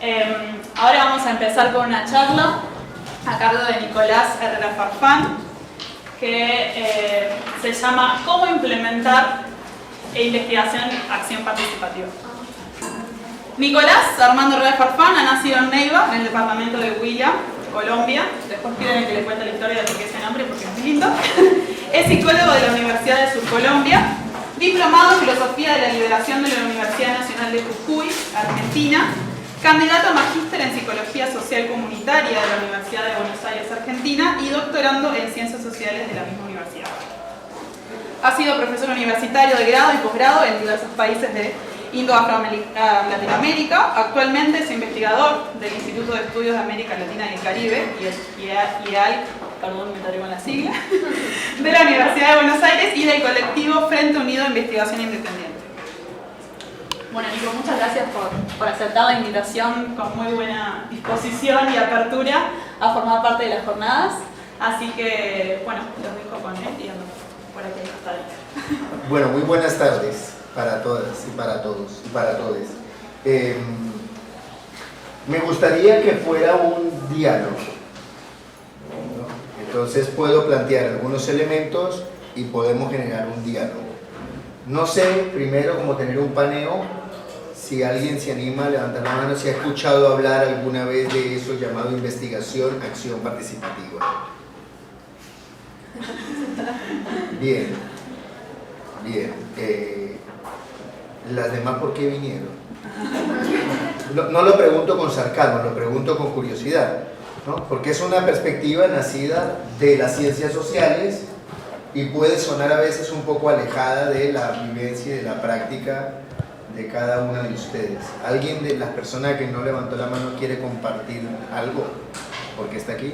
Ahora vamos a empezar con una charla a cargo de Nicolás Herrera Farfán, que se llama ¿Cómo implementar investigación acción participativa? Nicolás Armando Herrera Farfán ha nacido en Neiva, en el departamento de Huila, Colombia. Después piden que les cuente la historia de por qué ese nombre, porque es muy lindo. Es psicólogo de la Universidad de Surcolombia, diplomado en Filosofía de la Liberación de la Universidad Nacional de Jujuy, Argentina, candidato a magíster en Psicología Social Comunitaria de la Universidad de Buenos Aires, Argentina, y doctorando en Ciencias Sociales de la misma universidad. Ha sido profesor universitario de grado y posgrado en diversos países de Latinoamérica. Actualmente es investigador del Instituto de Estudios de América Latina y el Caribe, IEAL, perdón, me tardé con la sigla, de la Universidad de Buenos Aires y del colectivo Frente Unido de Investigación Independiente. Bueno, Nico, muchas gracias por aceptar la invitación con muy buena disposición y apertura a formar parte de las jornadas. Así que, bueno, los dejo con él y ando por aquí hasta ahí. Bueno, muy buenas tardes para todas y para todos y para todes. Me gustaría que fuera un diálogo, ¿no? Entonces puedo plantear algunos elementos y podemos generar un diálogo. No sé, primero, como tener un paneo. Si alguien se anima a levantar la mano, si ha escuchado hablar alguna vez de eso llamado investigación, acción participativa. Bien, bien. ¿Las demás por qué vinieron? No lo pregunto con sarcasmo, lo pregunto con curiosidad, ¿no? Porque es una perspectiva nacida de las ciencias sociales y puede sonar a veces un poco alejada de la vivencia y de la práctica de cada una de ustedes. ¿Alguien de las personas que no levantó la mano quiere compartir algo? ¿Por qué está aquí?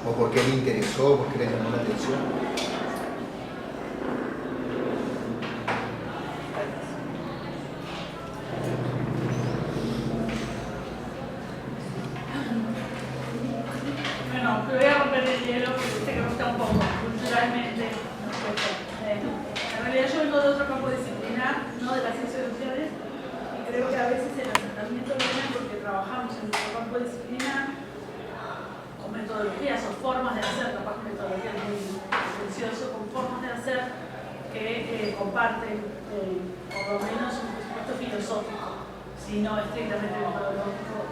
¿O por qué le interesó? ¿Por qué le llamó la atención? Bueno, voy a romper el hielo porque sé que me gusta un poco, culturalmente. En realidad yo vengo de otro campo disciplinar, no de las ciencias sociales, y creo que a veces el acercamiento viene porque trabajamos en nuestro campo disciplinar con metodologías o formas de hacer, capaz que metodología es muy pretencioso, con formas de hacer que comparten por lo menos un presupuesto filosófico, si no estrictamente metodológico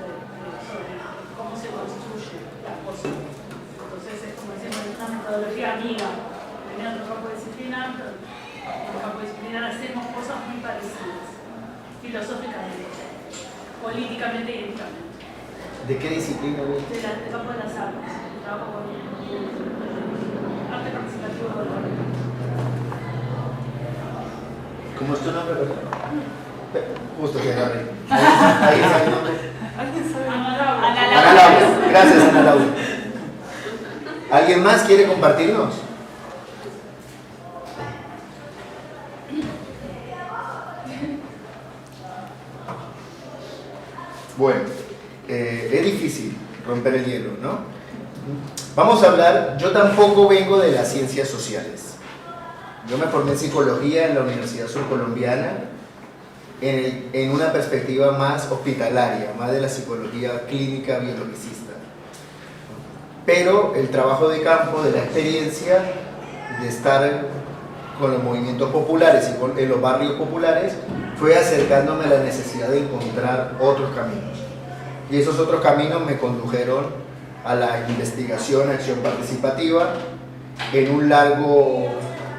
sobre cómo se construyen las cosas. Entonces es como decimos, es una metodología amiga. En otro campo disciplinar, en el campo disciplinar hacemos cosas muy parecidas, filosóficamente, políticamente y éticamente. ¿De qué disciplina? Del campo de las artes, trabajo con arte participativo de la. ¿Cómo es tu nombre? Justo que agarré. Ahí está el nombre. Ana Laura. Gracias, Ana Laura. ¿Alguien más quiere compartirnos? Bueno, es difícil romper el hielo, ¿no? Vamos a hablar, yo tampoco vengo de las ciencias sociales. Yo me formé en psicología en la Universidad Surcolombiana en una perspectiva más hospitalaria, más de la psicología clínica biologicista. Pero el trabajo de campo, de la experiencia, de estar con los movimientos populares y en los barrios populares, fue acercándome a la necesidad de encontrar otros caminos. Y esos otros caminos me condujeron a la investigación, acción participativa, en un largo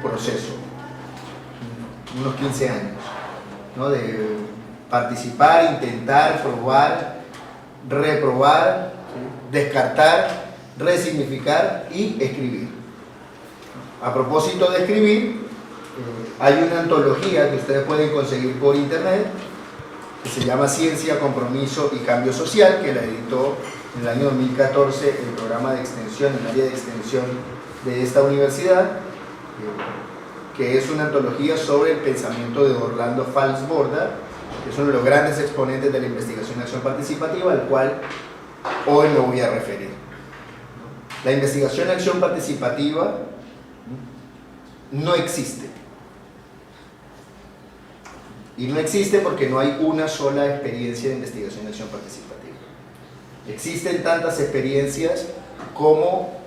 proceso, unos 15 años, ¿no? De participar, intentar, probar, reprobar, descartar, resignificar y escribir. A propósito de escribir, hay una antología que ustedes pueden conseguir por internet que se llama Ciencia, Compromiso y Cambio Social, que la editó en el año 2014 el programa de extensión, el área de extensión de esta universidad, que es una antología sobre el pensamiento de Orlando Falsborda, que es uno de los grandes exponentes de la investigación y acción participativa, al cual hoy me voy a referir. La investigación y acción participativa no existe. Y no existe porque no hay una sola experiencia de investigación y acción participativa. Existen tantas experiencias como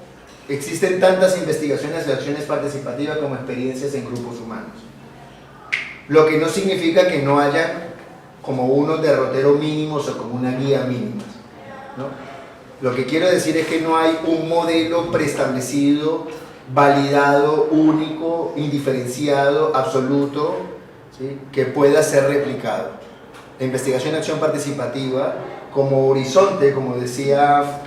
existen tantas investigaciones y acciones participativas como experiencias en grupos humanos. Lo que no significa que no haya como unos derroteros mínimos o como una guía mínima, ¿no? Lo que quiero decir es que no hay un modelo preestablecido, validado, único, indiferenciado, absoluto, ¿sí?, que pueda ser replicado. La investigación y acción participativa como horizonte, como decía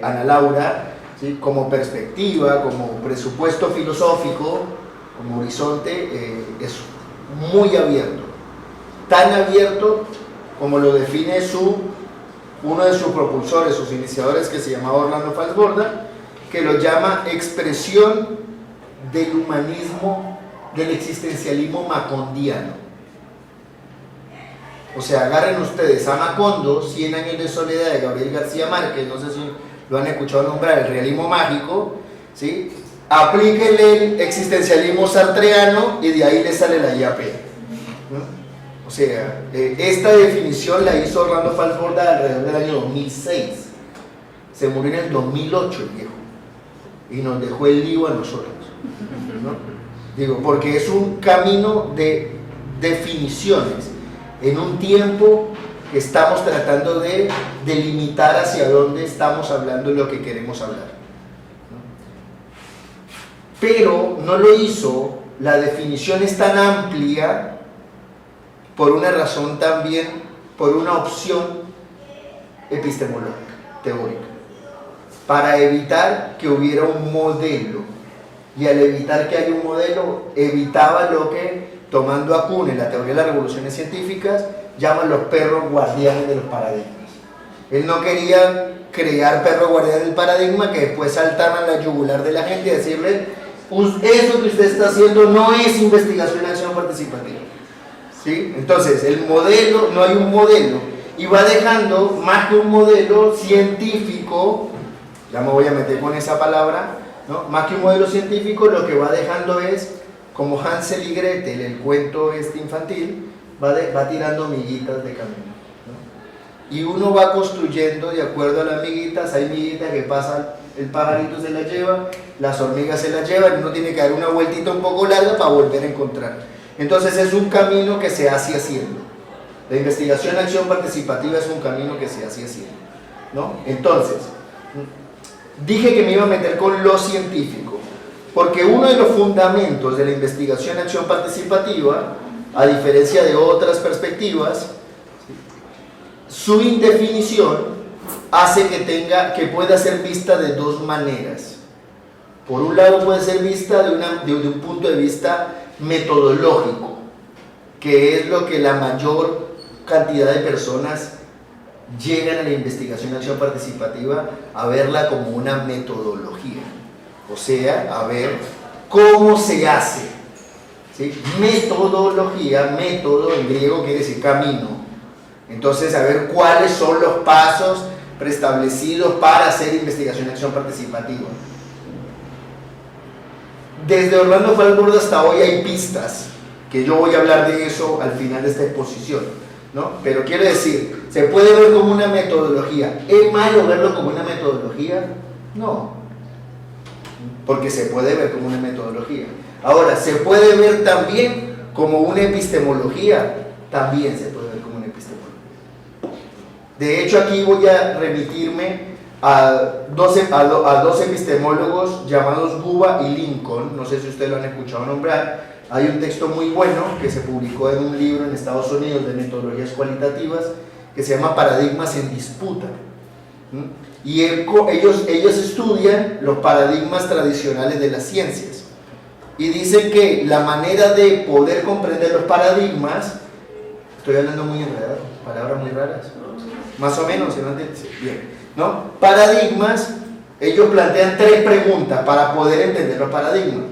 Ana Laura, ¿sí?, como perspectiva, como presupuesto filosófico, como horizonte, es muy abierto. Tan abierto como lo define uno de sus propulsores, sus iniciadores, que se llamaba Orlando Falsborda, que lo llama expresión del humanismo, del existencialismo macondiano. O sea, agarren ustedes a Macondo, 100 años de soledad de Gabriel García Márquez, no sé si lo han escuchado nombrar, el realismo mágico, ¿sí?, aplíquenle el existencialismo sartreano y de ahí le sale la IAP, ¿no? O sea, esta definición la hizo Orlando Falsborda alrededor del año 2006. Se murió en el 2008 el viejo. Y nos dejó el lío a nosotros, ¿no? Digo, porque es un camino de definiciones en un tiempo que estamos tratando de delimitar hacia dónde estamos hablando y lo que queremos hablar, ¿no? Pero no lo hizo, la definición es tan amplia por una razón también, por una opción epistemológica, teórica, para evitar que hubiera un modelo, y al evitar que haya un modelo, evitaba lo que, tomando a Kuhn en la teoría de las revoluciones científicas, llaman los perros guardianes de los paradigmas. Él no quería crear perros guardianes del paradigma que después saltaran la yugular de la gente y decirle, eso que usted está haciendo no es investigación y acción participativa, ¿sí? Entonces, el modelo, no hay un modelo, y va dejando más que un modelo científico, ya me voy a meter con esa palabra, ¿no? Más que un modelo científico, lo que va dejando es, como Hansel y Gretel, el cuento infantil, va tirando miguitas de camino, ¿no? Y uno va construyendo de acuerdo a las miguitas. Hay miguitas que pasan, el pajarito se las lleva, las hormigas se las llevan, y uno tiene que dar una vueltita un poco larga para volver a encontrar. Entonces es un camino que se hace haciendo. La investigación acción participativa es un camino que se hace haciendo, ¿no? Entonces, dije que me iba a meter con lo científico, porque uno de los fundamentos de la investigación acción participativa, a diferencia de otras perspectivas, su indefinición hace que pueda ser vista de dos maneras. Por un lado puede ser vista de un punto de vista metodológico, que es lo que la mayor cantidad de personas llegan a la investigación y acción participativa a verla como una metodología, o sea, a ver cómo se hace, ¿sí? Metodología, método en griego quiere decir camino. Entonces, a ver cuáles son los pasos preestablecidos para hacer investigación y acción participativa. Desde Orlando Falsborda hasta hoy hay pistas, que yo voy a hablar de eso al final de esta exposición, ¿no? Pero quiero decir, ¿se puede ver como una metodología? ¿Es malo verlo como una metodología? No, porque se puede ver como una metodología. Ahora, ¿se puede ver también como una epistemología? También se puede ver como una epistemología. De hecho, aquí voy a remitirme a dos epistemólogos llamados Guba y Lincoln. No sé si ustedes lo han escuchado nombrar. Hay un texto muy bueno que se publicó en un libro en Estados Unidos de metodologías cualitativas que se llama Paradigmas en Disputa. Y ellos estudian los paradigmas tradicionales de las ciencias y dicen que la manera de poder comprender los paradigmas, estoy hablando muy enredado, palabras muy raras, más o menos, bien, ¿no? Paradigmas, ellos plantean tres preguntas para poder entender los paradigmas.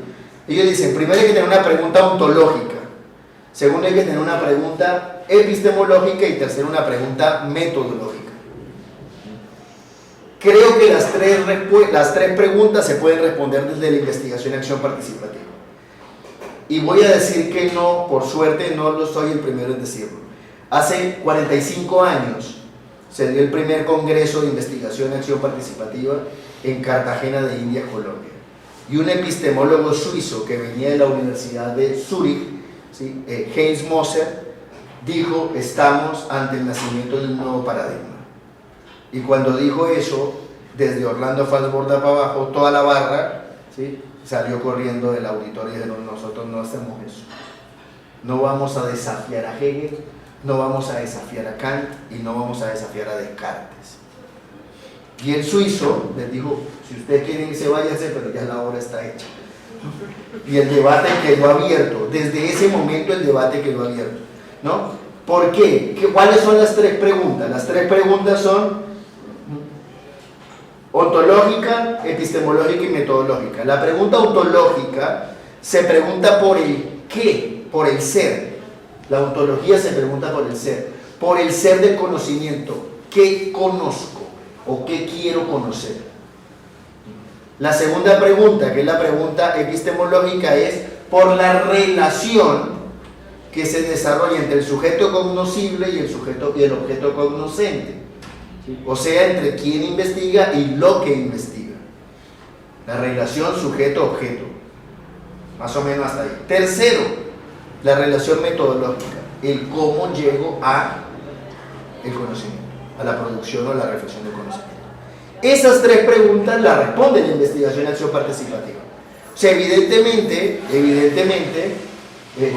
Ellos dicen, primero hay que tener una pregunta ontológica, segundo hay que tener una pregunta epistemológica y tercero una pregunta metodológica. Creo que las tres preguntas se pueden responder desde la investigación y acción participativa. Y voy a decir que no, por suerte no lo soy el primero en decirlo. Hace 45 años se dio el primer Congreso de Investigación y Acción Participativa en Cartagena de Indias, Colombia. Y un epistemólogo suizo que venía de la Universidad de Zúrich, ¿sí? Heinz Moser, dijo: estamos ante el nacimiento de un nuevo paradigma. Y cuando dijo eso, desde Orlando Falsborda para abajo, toda la barra, ¿sí?, salió corriendo del auditorio y dijeron: nosotros no hacemos eso. No vamos a desafiar a Hegel, no vamos a desafiar a Kant y no vamos a desafiar a Descartes. Y el suizo les dijo: si ustedes quieren irse, váyanse, pero ya la obra está hecha. Y el debate quedó abierto. Desde ese momento el debate quedó abierto, ¿no? ¿Por qué? ¿Cuáles son las tres preguntas? Las tres preguntas son ontológica, epistemológica y metodológica. La pregunta ontológica se pregunta por el qué, por el ser. La ontología se pregunta por el ser del conocimiento. ¿Qué conozco o qué quiero conocer? La segunda pregunta, que es la pregunta epistemológica, es por la relación que se desarrolla entre el sujeto cognoscible y el objeto cognoscente. ¿Sí? O sea, entre quien investiga y lo que investiga. La relación sujeto-objeto. Más o menos hasta ahí. Tercero, la relación metodológica. El cómo llego a el conocimiento, a la producción o la reflexión del conocimiento. Esas tres preguntas las responde la investigación y acción participativa. O sea, evidentemente,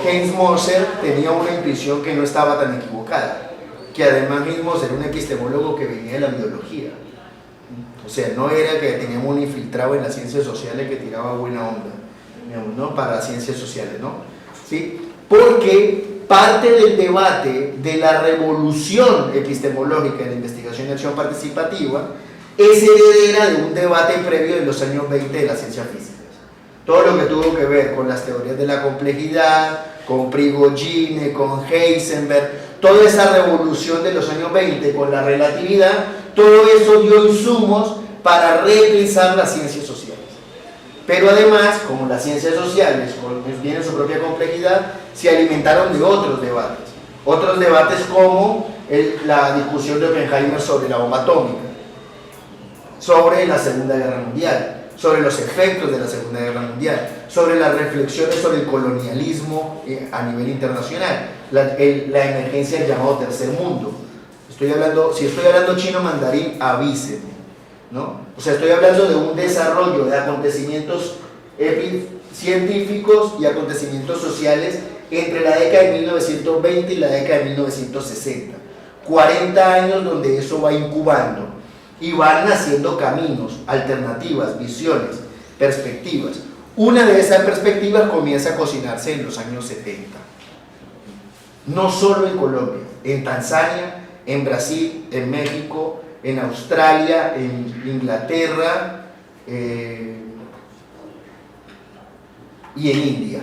Heinz Moser tenía una intuición que no estaba tan equivocada, que además mismo era un epistemólogo que venía de la biología. O sea, no era que teníamos un infiltrado en las ciencias sociales que tiraba buena onda, digamos, ¿no?, para las ciencias sociales, ¿no? ¿Sí? Porque parte del debate de la revolución epistemológica de la investigación y acción participativa es heredera de un debate previo de los años 20 de las ciencias físicas. Todo lo que tuvo que ver con las teorías de la complejidad, con Prigogine, con Heisenberg, toda esa revolución de los años 20 con la relatividad, todo eso dio insumos para repensar las ciencias sociales. Pero además, como las ciencias sociales tienen su propia complejidad, se alimentaron de otros debates como la discusión de Oppenheimer sobre la bomba atómica, sobre la Segunda Guerra Mundial, sobre los efectos de la Segunda Guerra Mundial, sobre las reflexiones sobre el colonialismo a nivel internacional, la emergencia del llamado tercer mundo. Si estoy hablando chino mandarín, avísenme, ¿no? O sea, estoy hablando de un desarrollo de acontecimientos científicos y acontecimientos sociales entre la década de 1920 y la década de 1960. 40 años donde eso va incubando y van naciendo caminos, alternativas, visiones, perspectivas. Una de esas perspectivas comienza a cocinarse en los años 70. No solo en Colombia, en Tanzania, en Brasil, en México, en Australia, en Inglaterra y en India.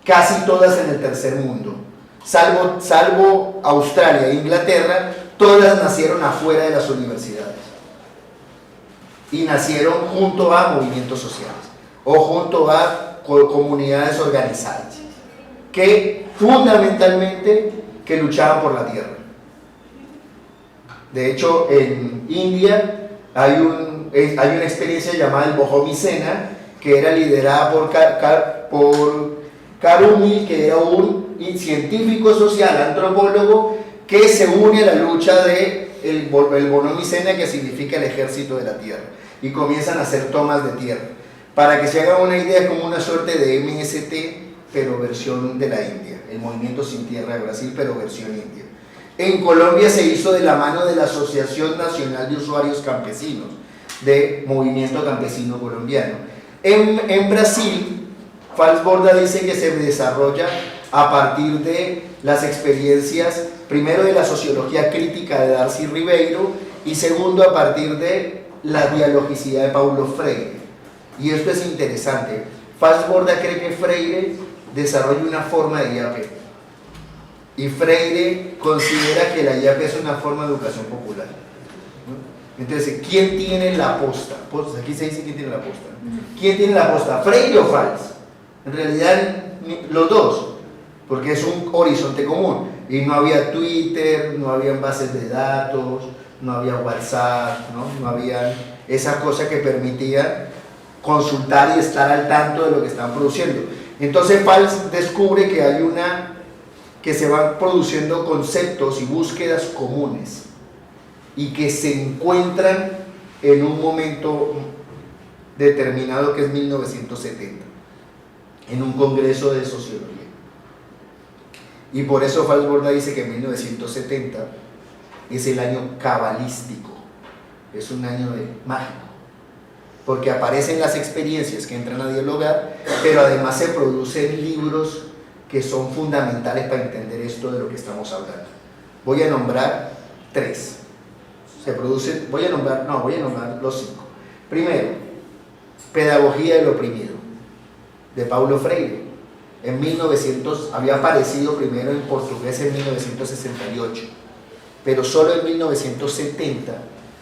Casi todas en el tercer mundo. Salvo Australia e Inglaterra, todas nacieron afuera de las universidades y nacieron junto a movimientos sociales o junto a comunidades organizadas que fundamentalmente luchaban por la tierra. De hecho, en India hay una experiencia llamada el Bohomicena, que era liderada por Karuni, que era un científico social, antropólogo, que se une a la lucha del Bohomicena, que significa el ejército de la tierra, y comienzan a hacer tomas de tierra. Para que se hagan una idea, es como una suerte de MST, pero versión de la India, el Movimiento Sin Tierra de Brasil, pero versión india. En Colombia se hizo de la mano de la Asociación Nacional de Usuarios Campesinos, de Movimiento Campesino Colombiano. En Brasil, Falsborda dice que se desarrolla a partir de las experiencias, primero de la sociología crítica de Darcy Ribeiro y segundo a partir de la dialogicidad de Paulo Freire. Y esto es interesante. Falsborda cree que Freire desarrolla una forma de IAP y Freire considera que la IAP es una forma de educación popular, ¿no? Entonces, ¿quién tiene la posta? Aquí se dice quién tiene la posta. ¿Quién tiene la posta? ¿Freire o Valls? En realidad, los dos, porque es un horizonte común. Y no había Twitter, no había bases de datos, no había WhatsApp, no había esas cosas que permitían consultar y estar al tanto de lo que estaban produciendo. Entonces Valls descubre que se van produciendo conceptos y búsquedas comunes y que se encuentran en un momento determinado que es 1970, en un congreso de sociología. Y por eso Falsborda dice que 1970 es el año cabalístico, es un año mágico, porque aparecen las experiencias que entran a dialogar, pero además se producen libros que son fundamentales para entender esto de lo que estamos hablando. Voy a nombrar 3. Voy a nombrar los 5. Primero, Pedagogía del oprimido, de Paulo Freire. Había aparecido primero en portugués en 1968, pero solo en 1970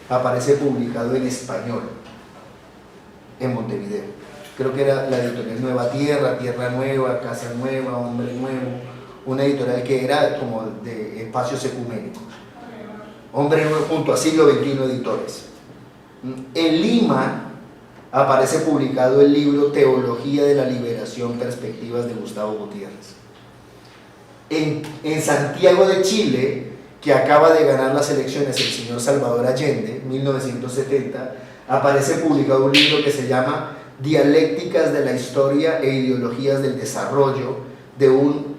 aparece publicado en español, en Montevideo. Creo que era la editorial Nueva Tierra, Tierra Nueva, Casa Nueva, Hombre Nuevo, una editorial que era como de espacios ecuménicos. Hombre Nuevo junto a Siglo XXI Editores. En Lima aparece publicado el libro Teología de la Liberación, Perspectivas, de Gustavo Gutiérrez. En Santiago de Chile, que acaba de ganar las elecciones el señor Salvador Allende, 1970, aparece publicado un libro que se llama Dialécticas de la Historia e Ideologías del Desarrollo, de un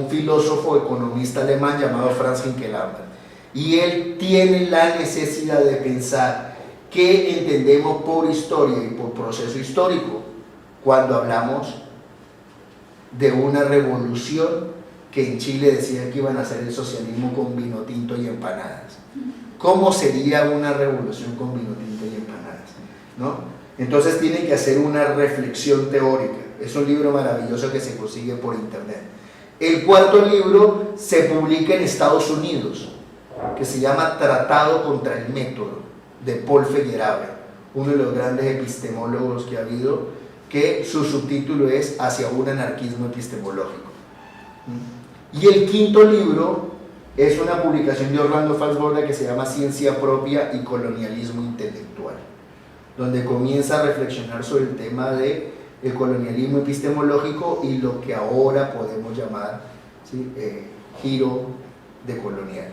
filósofo economista alemán llamado Franz Hinkelammer. Y él tiene la necesidad de pensar qué entendemos por historia y por proceso histórico cuando hablamos de una revolución que en Chile decían que iban a hacer el socialismo con vino tinto y empanadas. ¿Cómo sería una revolución con vino tinto y empanadas? ¿No? Entonces tiene que hacer una reflexión teórica. Es un libro maravilloso que se consigue por internet. El cuarto libro se publica en Estados Unidos, que se llama Tratado contra el Método, de Paul Feyerabend, uno de los grandes epistemólogos que ha habido, que su subtítulo es Hacia un anarquismo epistemológico. Y el quinto libro es una publicación de Orlando Falsborda que se llama Ciencia Propia y Colonialismo Intelectual, donde comienza a reflexionar sobre el tema del colonialismo epistemológico y lo que ahora podemos llamar, ¿sí?, giro decolonial.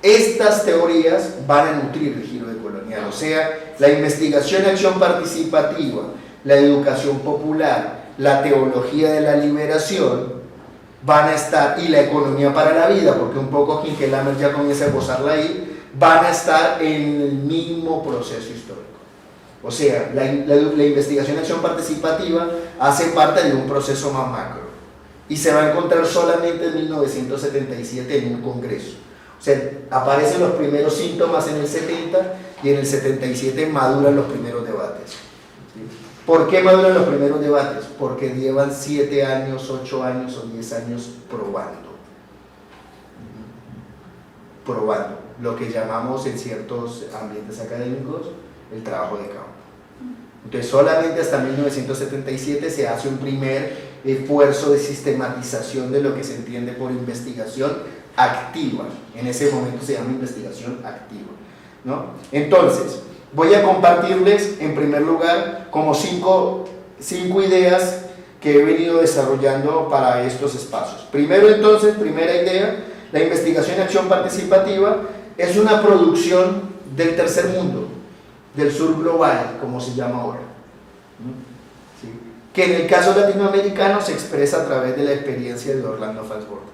Estas teorías van a nutrir el giro decolonial, o sea, la investigación y acción participativa, la educación popular, la teología de la liberación van a estar, y la economía para la vida, porque un poco Hinkelammer ya comienza a esbozarla ahí, van a estar en el mismo proceso histórico. O sea, la investigación y acción participativa hace parte de un proceso más macro y se va a encontrar solamente en 1977 en un congreso. O sea, aparecen los primeros síntomas en el 70 y en el 77 maduran los primeros debates. ¿Sí? ¿Por qué maduran los primeros debates? Porque llevan 7 años, 8 años o 10 años probando lo que llamamos en ciertos ambientes académicos el trabajo de campo. Entonces solamente hasta 1977 se hace un primer esfuerzo de sistematización de lo que se entiende por investigación activa. En ese momento se llama investigación activa, ¿no? Entonces voy a compartirles en primer lugar como cinco ideas que he venido desarrollando para estos espacios. Primero, entonces, primera idea, la investigación y acción participativa es una producción del tercer mundo, del sur global, como se llama ahora, ¿sí?, que en el caso latinoamericano se expresa a través de la experiencia de Orlando Falsborda.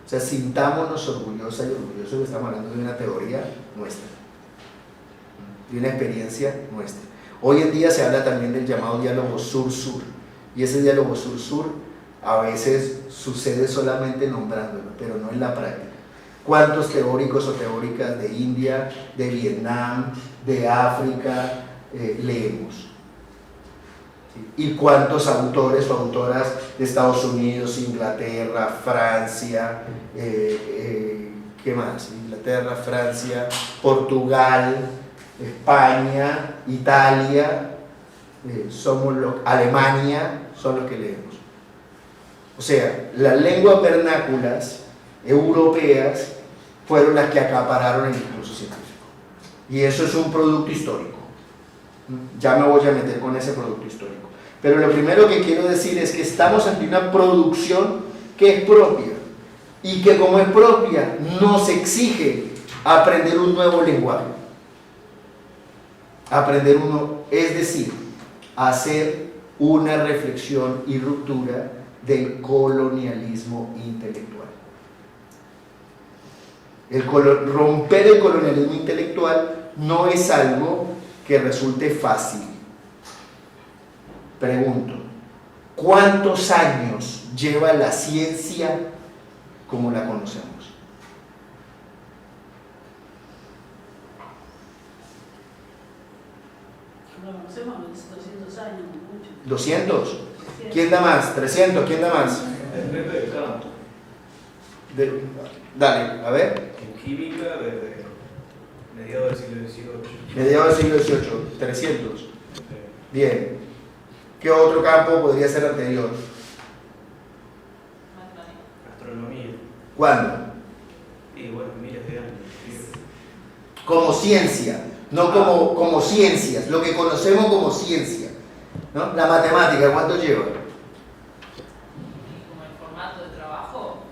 O sea, sintámonos orgullosos y orgullosos que estamos hablando de una teoría nuestra, de una experiencia nuestra. Hoy en día se habla también del llamado diálogo sur-sur, y ese diálogo sur-sur a veces sucede solamente nombrándolo, pero no en la práctica. ¿Cuántos teóricos o teóricas de India, de Vietnam, de África leemos? ¿Y cuántos autores o autoras de Estados Unidos, Inglaterra, Francia, ¿qué más? Inglaterra, Francia, Portugal, España, Italia, Alemania, son los que leemos. O sea, las lenguas vernáculas europeas fueron las que acapararon el discurso científico. Y eso es un producto histórico. Ya me voy a meter con ese producto histórico. Pero lo primero que quiero decir es que estamos ante una producción que es propia. Y que como es propia, nos exige aprender un nuevo lenguaje. Es decir, hacer una reflexión y ruptura del colonialismo intelectual. Romper el colonialismo intelectual no es algo que resulte fácil. Pregunto, ¿cuántos años lleva la ciencia como la conocemos? Lo conocemos 200 años, mucho. 200. ¿Quién da más? 300. ¿Quién da más? Depende del campo. Dale, a ver. En química, desde mediados del siglo XVIII. Mediados del siglo XVIII, 300. Bien. ¿Qué otro campo podría ser anterior? Astronomía. ¿Cuándo? Y bueno, miles de años. Como ciencia, no como ciencias, lo que conocemos como ciencia, ¿no? La matemática, ¿cuánto lleva? Como el formato de trabajo,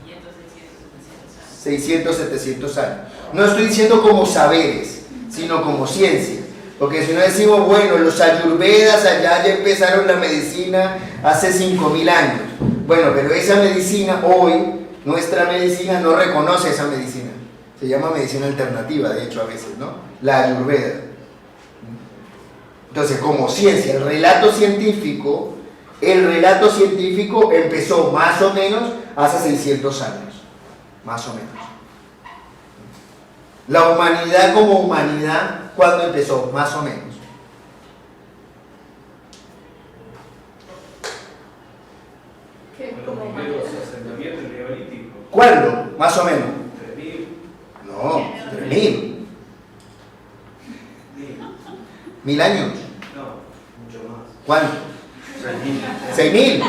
500, 600, 700 años. 600, 700 años. No estoy diciendo como saberes, sino como ciencia. Porque si no decimos, bueno, los ayurvedas allá ya empezaron la medicina hace 5000 años. Bueno, pero esa medicina hoy, nuestra medicina no reconoce esa medicina. Se llama medicina alternativa, de hecho, a veces, ¿no? La ayurveda. Entonces, como ciencia, el relato científico empezó más o menos hace 600 años. Más o menos. La humanidad como humanidad, ¿cuándo empezó? Más o menos. ¿Qué? Los Como primeros asentamientos neolíticos. ¿Cuándo? Más o menos. 3000. No, 3000. 1000 años. No, mucho más. ¿Cuánto? 3000. 6000,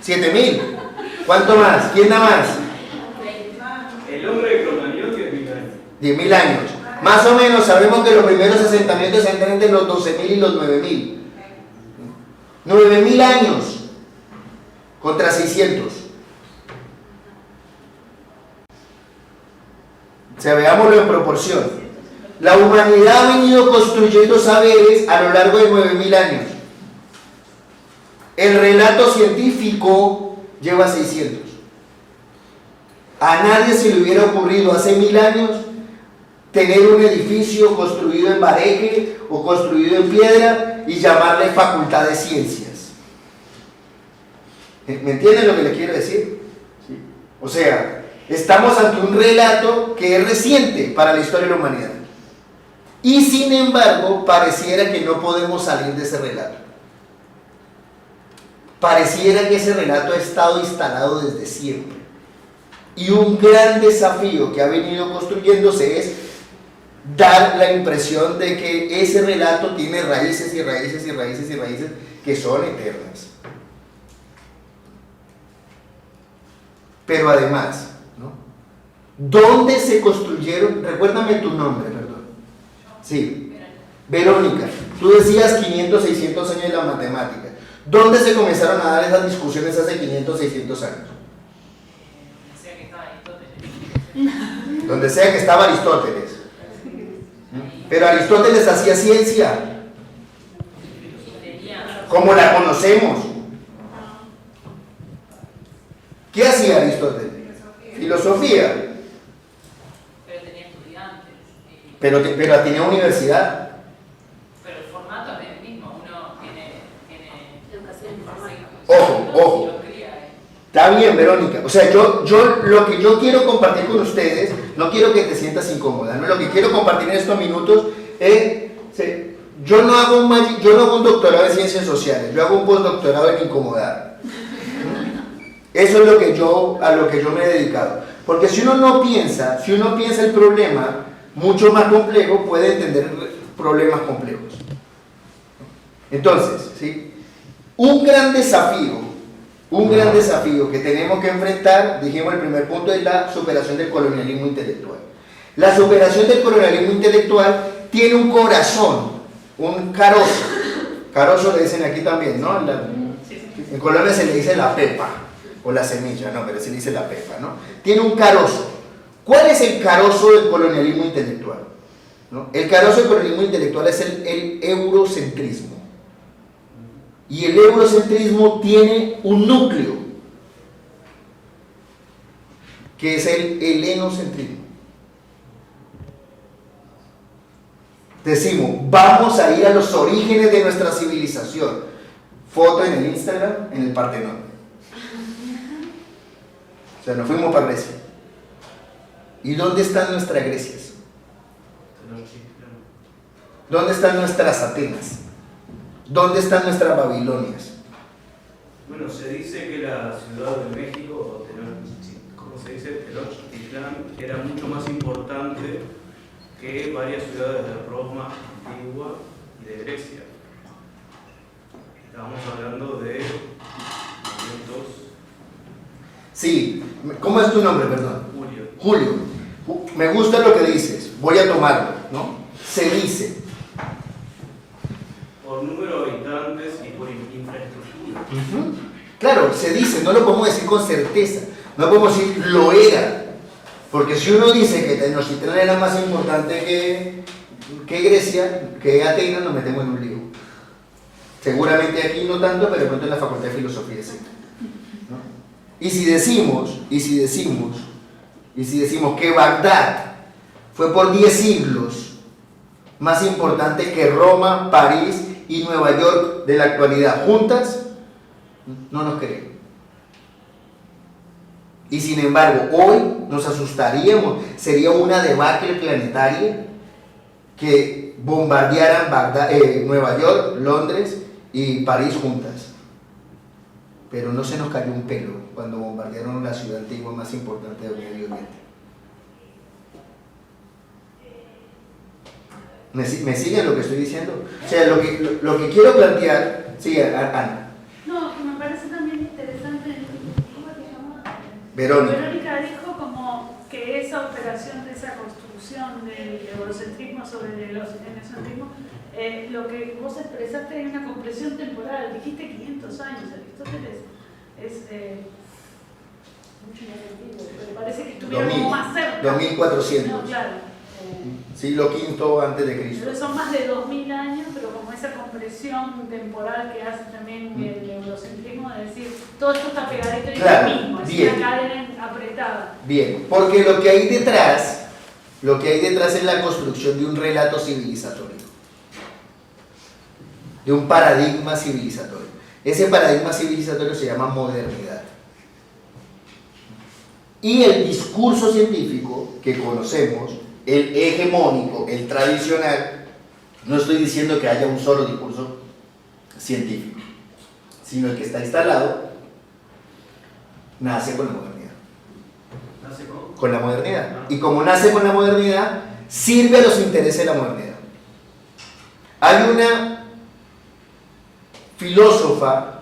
7000. ¿Cuánto más? ¿Quién da más? El hombre de Cromañón, 10.000 años. 10.000 años. Más o menos sabemos que los primeros asentamientos entran entre los 12.000 y los 9.000. 9.000 años contra 600. O sea, veámoslo en proporción. La humanidad ha venido construyendo saberes a lo largo de 9.000 años. El relato científico lleva 600. A nadie se le hubiera ocurrido hace 1000 años tener un edificio construido en bareque o construido en piedra y llamarle Facultad de Ciencias. ¿Me entienden lo que les quiero decir? ¿Sí? O sea, estamos ante un relato que es reciente para la historia de la humanidad. Y sin embargo, pareciera que no podemos salir de ese relato. Pareciera que ese relato ha estado instalado desde siempre. Y un gran desafío que ha venido construyéndose es dar la impresión de que ese relato tiene raíces y raíces y raíces y raíces que son eternas. Pero además, ¿no? ¿Dónde se construyeron? Recuérdame tu nombre, perdón. Sí, Verónica. Tú decías 500, 600 años de la matemática. ¿Dónde se comenzaron a dar esas discusiones hace 500, 600 años? Donde sea que estaba Aristóteles. Pero Aristóteles hacía ciencia como la conocemos. ¿Qué hacía Aristóteles? Filosofía. Pero tenía estudiantes. Pero tenía universidad. Pero el formato es el mismo. Uno tiene Educación informática. Ojo. Está bien, Verónica. O sea, yo lo que yo quiero compartir con ustedes, no quiero que te sientas incómoda, ¿no? Lo que quiero compartir en estos minutos es, yo no hago un doctorado en ciencias sociales, yo hago un postdoctorado en incomodar. Eso es a lo que yo me he dedicado. Porque si uno piensa el problema, mucho más complejo puede entender problemas complejos. Entonces, ¿sí? Un gran desafío que tenemos que enfrentar, dijimos el primer punto, es la superación del colonialismo intelectual. La superación del colonialismo intelectual tiene un corazón, un carozo. Carozo le dicen aquí también, ¿no? En Colombia se le dice la pepa, o la semilla, no, pero se le dice la pepa, ¿no? Tiene un carozo. ¿Cuál es el carozo del colonialismo intelectual? ¿No? El carozo del colonialismo intelectual es el eurocentrismo. Y el eurocentrismo tiene un núcleo, que es el helenocentrismo. Decimos, vamos a ir a los orígenes de nuestra civilización. Foto en el Instagram, en el Partenón. O sea, nos fuimos para Grecia. ¿Y dónde están nuestras Grecias? ¿Dónde están nuestras Atenas? ¿Dónde están nuestras Babilonias? Bueno, se dice que la Ciudad de México, o ¿cómo se dice? Tenochtitlán, era mucho más importante que varias ciudades de Roma antigua y de Grecia. Estábamos hablando de momentos. Sí, ¿cómo es tu nombre, perdón? Julio. Julio, me gusta lo que dices, voy a tomarlo, ¿no? Se dice. Por número de habitantes y por infraestructura. Claro, se dice, no lo podemos decir con certeza, no podemos decir lo era, porque si uno dice que Tenochtitlán era más importante que Grecia, que Atenas, nos metemos en un lío. Seguramente aquí no tanto, pero de pronto en la Facultad de Filosofía sí. ¿No? Y si decimos que Bagdad fue por 10 siglos más importante que Roma, París y Nueva York de la actualidad juntas, no nos creen. Y sin embargo, hoy nos asustaríamos, sería una debacle planetaria que bombardearan Nueva York, Londres y París juntas. Pero no se nos cayó un pelo cuando bombardearon la ciudad antigua más importante del Medio Oriente. ¿Me siguen lo que estoy diciendo? O sea, lo que quiero plantear... Sí, Ana. No, que me parece también interesante, ¿cómo te llamas? Verónica. Verónica dijo como que esa operación de esa construcción del eurocentrismo sobre el helenocentrismo, lo que vos expresaste es una compresión temporal, dijiste 500 años, Aristóteles es mucho más antiguo, pero parece que estuviéramos más cerca. 2400. No, claro. Siglo V antes de Cristo. Pero son más de 2000 años, pero como esa compresión temporal que hace también el eurocentrismo, de decir, todo esto está pegadito y claro, lo mismo, es bien. una cadena apretada. Bien, porque lo que hay detrás es la construcción de un relato civilizatorio, de un paradigma civilizatorio. Ese paradigma civilizatorio se llama modernidad. Y el discurso científico que conocemos, el hegemónico, el tradicional, no estoy diciendo que haya un solo discurso científico, sino el que está instalado, nace con la modernidad. ¿Nace con? Con la modernidad. Y como nace con la modernidad, sirve a los intereses de la modernidad. Hay una filósofa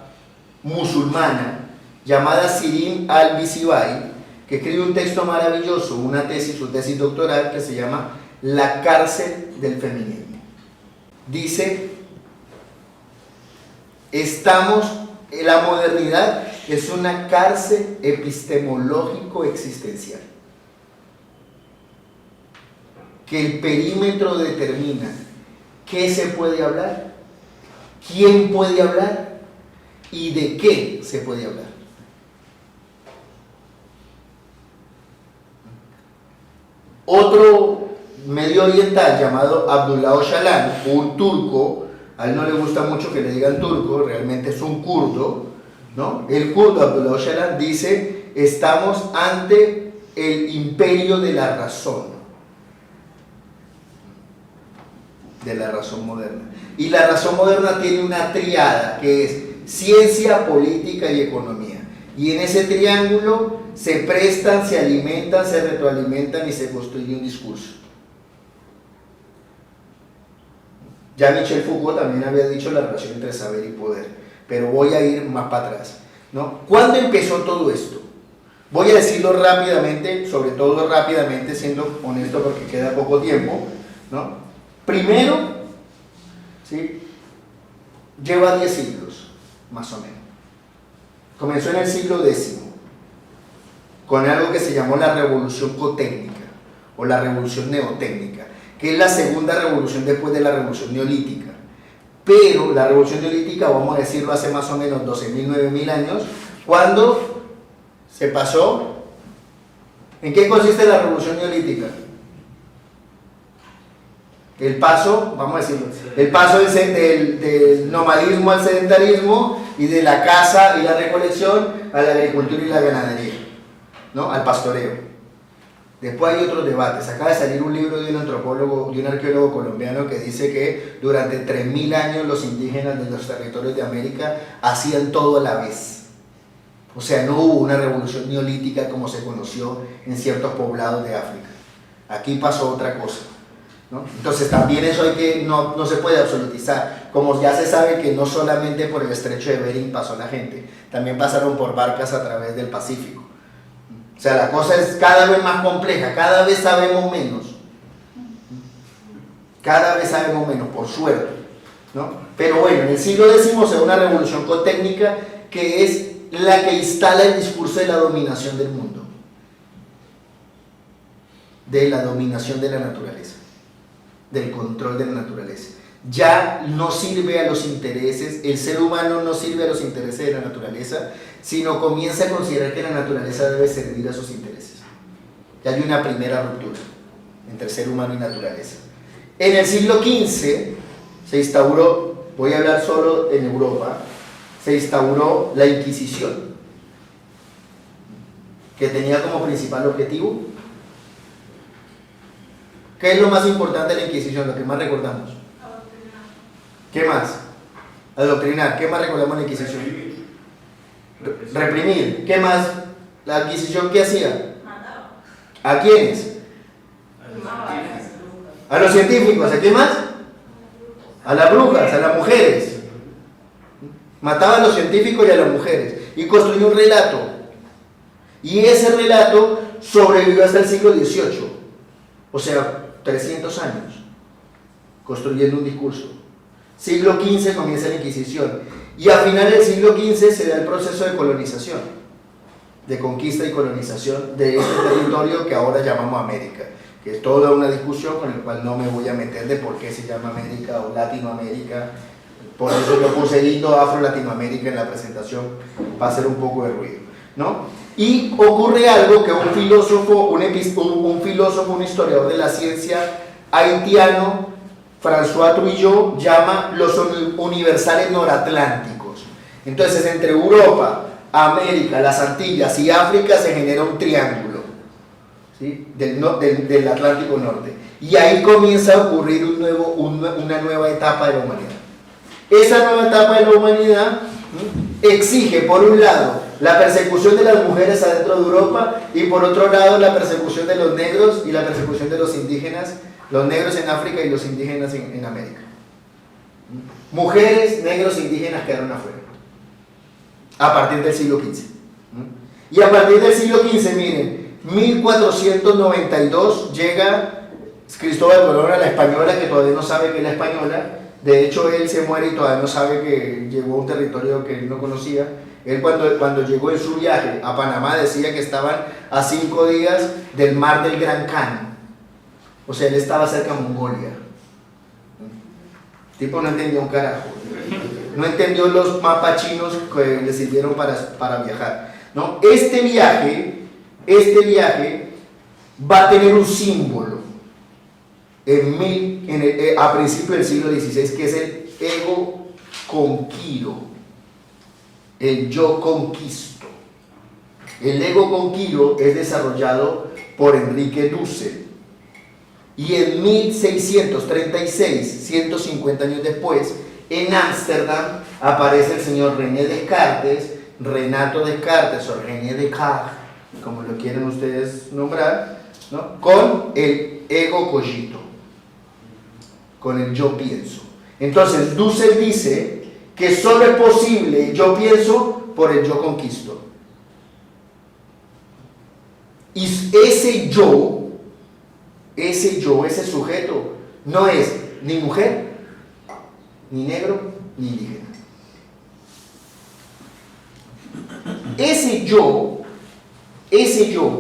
musulmana llamada Shirin al-Bizibai, que escribe un texto maravilloso, su tesis doctoral, que se llama La cárcel del feminismo. Dice, la modernidad es una cárcel epistemológico-existencial, que el perímetro determina qué se puede hablar, quién puede hablar y de qué se puede hablar. Otro medio oriental llamado Abdullah Öcalan, un turco, a él no le gusta mucho que le digan turco, realmente es un kurdo, ¿no? El kurdo Abdullah Öcalan dice, estamos ante el imperio de la razón moderna. Y la razón moderna tiene una triada que es ciencia, política y economía. Y en ese triángulo se prestan, se alimentan, se retroalimentan y se construye un discurso. Ya Michel Foucault también había dicho la relación entre saber y poder, pero voy a ir más para atrás, ¿no? ¿Cuándo empezó todo esto? Voy a decirlo rápidamente, sobre todo rápidamente, siendo honesto porque queda poco tiempo, ¿no? Primero, ¿sí? Lleva 10 siglos, más o menos. Comenzó en el siglo X, con algo que se llamó la revolución cotécnica, o la revolución neotécnica, que es la segunda revolución después de la revolución neolítica. Pero la revolución neolítica, vamos a decirlo, hace más o menos 12.000, 9.000 años, cuando se pasó. ¿En qué consiste la revolución neolítica? El paso, vamos a decirlo, el paso del nomadismo al sedentarismo y de la caza y la recolección a la agricultura y la ganadería, ¿no? Al pastoreo. Después hay otros debates. Acaba de salir un libro de un antropólogo, de un arqueólogo colombiano que dice que durante 3.000 años los indígenas de los territorios de América hacían todo a la vez. O sea, no hubo una revolución neolítica como se conoció en ciertos poblados de África. Aquí pasó otra cosa, ¿no? Entonces también eso no se puede absolutizar. Como ya se sabe que no solamente por el estrecho de Bering pasó la gente, también pasaron por barcas a través del Pacífico. O sea, la cosa es cada vez más compleja, cada vez sabemos menos. Cada vez sabemos menos, por suerte, ¿no? Pero bueno, en el siglo X se da una revolución cotécnica que es la que instala el discurso de la dominación del mundo, de la dominación de la naturaleza, del control de la naturaleza. Ya no sirve a los intereses, el ser humano no sirve a los intereses de la naturaleza, sino comienza a considerar que la naturaleza debe servir a sus intereses. Ya hay una primera ruptura entre ser humano y naturaleza. En el siglo XV se instauró, voy a hablar solo en Europa, se instauró la Inquisición, que tenía como principal objetivo, ¿qué es lo más importante de la Inquisición? Lo que más recordamos. ¿Qué más? Adoctrinar. ¿Qué más recordamos de la Inquisición? Reprimir. ¿Qué más? ¿La Inquisición qué hacía? ¿A quiénes? A los científicos. ¿A quién más? A las brujas, a las mujeres. Mataba a los científicos y a las mujeres. Y construyó un relato. Y ese relato sobrevivió hasta el siglo XVIII. O sea, 300 años. Construyendo un discurso. Siglo XV comienza la Inquisición. Y a finales del siglo XV se da el proceso de colonización. De conquista y colonización de este territorio que ahora llamamos América. Que es toda una discusión con la cual no me voy a meter de por qué se llama América o Latinoamérica. Por eso yo puse Indo, Afro, Latinoamérica en la presentación para hacer un poco de ruido, ¿no? Y ocurre algo que un filósofo, un historiador de la ciencia haitiano, François Trujillo, llama los universales noratlánticos. Entonces, entre Europa, América, las Antillas y África se genera un triángulo, ¿sí? del Atlántico Norte. Y ahí comienza a ocurrir una nueva etapa de la humanidad. Esa nueva etapa de la humanidad exige, por un lado, la persecución de las mujeres adentro de Europa y por otro lado, la persecución de los negros y la persecución de los indígenas, los negros en África y los indígenas en América. Mujeres, negros e indígenas quedaron afuera a partir del siglo XV. Y a partir del siglo XV, miren, 1492 llega Cristóbal Colón a la Española, que todavía no sabe que es la Española. De hecho, él se muere y todavía no sabe que llegó a un territorio que él no conocía. Él cuando llegó en su viaje a Panamá decía que estaban a 5 días del mar del Gran Khan. O sea, él estaba cerca de Mongolia. El tipo no entendió un carajo. No entendió los mapas chinos que le sirvieron para viajar, ¿no? Este viaje va a tener un símbolo a principios del siglo XVI, que es el ego conquiro, el yo conquisto. El ego conquiro es desarrollado por Enrique Dussel y en 1636, 150 años después, en Ámsterdam aparece el señor René Descartes, Renato Descartes o René Descartes, como lo quieren ustedes nombrar, ¿no? Con el ego cogito, con el yo pienso. Entonces, Dussel dice que solo es posible yo pienso por el yo conquisto. Y ese yo, ese sujeto, no es ni mujer, ni negro, ni indígena. Ese yo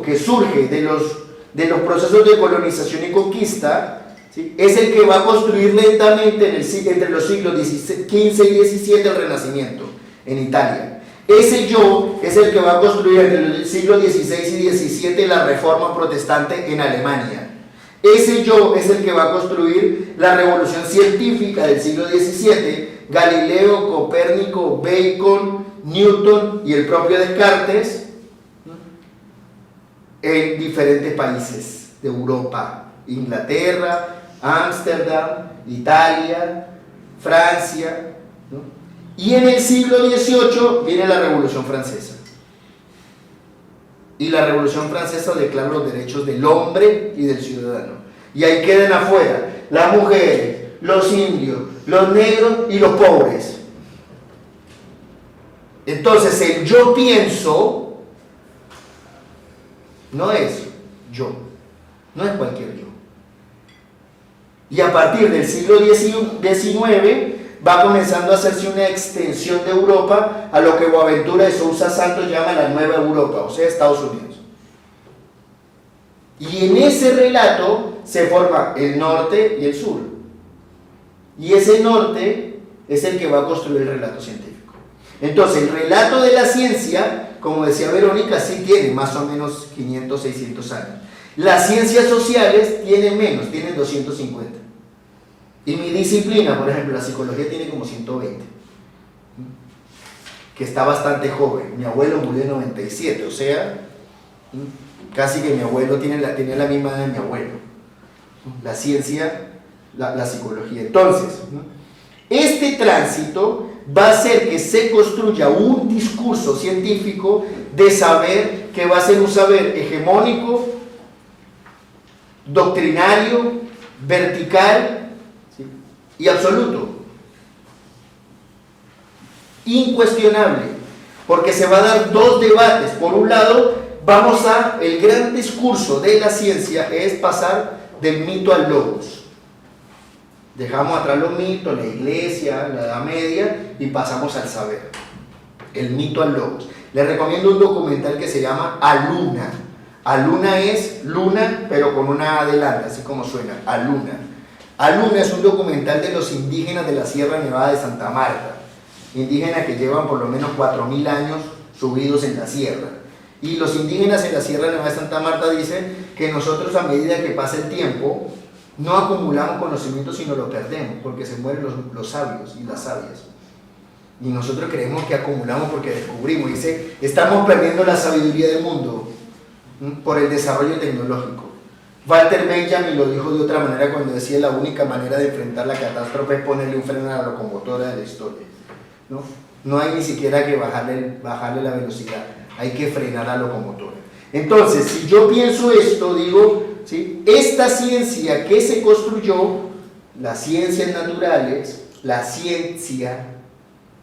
que surge de los procesos de colonización y conquista, ¿sí?, es el que va a construir lentamente entre los siglos XV y XVII el Renacimiento en Italia. Ese yo es el que va a construir entre los siglos XVI y XVII la Reforma Protestante en Alemania. Ese yo es el que va a construir la revolución científica del siglo XVII, Galileo, Copérnico, Bacon, Newton y el propio Descartes, en diferentes países de Europa, Inglaterra, Ámsterdam, Italia, Francia, ¿no? Y en el siglo XVIII viene la Revolución Francesa. Y la Revolución Francesa declara los derechos del hombre y del ciudadano. Y ahí quedan afuera las mujeres, los indios, los negros y los pobres. Entonces el yo pienso no es yo, no es cualquier yo. Y a partir del siglo XIX va comenzando a hacerse una extensión de Europa a lo que Boaventura de Sousa Santos llama la Nueva Europa, o sea, Estados Unidos. Y en ese relato se forma el norte y el sur. Y ese norte es el que va a construir el relato científico. Entonces, el relato de la ciencia, como decía Verónica, sí tiene más o menos 500, 600 años. Las ciencias sociales tienen menos, tienen 250. Y mi disciplina, por ejemplo, la psicología, tiene como 120, que está bastante joven. Mi abuelo murió en 97, o sea, casi que mi abuelo tenía la misma edad de mi abuelo. La ciencia, la psicología. Entonces, este tránsito va a hacer que se construya un discurso científico de saber que va a ser un saber hegemónico, doctrinario, vertical, ¿sí?, y absoluto, incuestionable, porque se va a dar dos debates. Por un lado, el gran discurso de la ciencia es pasar del mito al logos. Dejamos atrás los mitos, la iglesia, la Edad Media, y pasamos al saber, el mito al logos. Les recomiendo un documental que se llama Aluna. Aluna es luna, pero con una A delante, así como suena, Aluna. Aluna es un documental de los indígenas de la Sierra Nevada de Santa Marta, indígenas que llevan por lo menos 4000 años subidos en la sierra. Y los indígenas en la Sierra Nevada de Santa Marta dicen que nosotros, a medida que pasa el tiempo, no acumulamos conocimiento, sino lo perdemos, porque se mueren los sabios y las sabias. Y nosotros creemos que acumulamos porque descubrimos. Dice, estamos perdiendo la sabiduría del mundo por el desarrollo tecnológico. Walter Benjamin lo dijo de otra manera cuando decía: la única manera de enfrentar la catástrofe es ponerle un freno a la locomotora de la historia. No hay ni siquiera que bajarle la velocidad, hay que frenar la locomotora. Entonces, si yo pienso esto, digo, ¿sí?, esta ciencia que se construyó, las ciencias naturales, la ciencia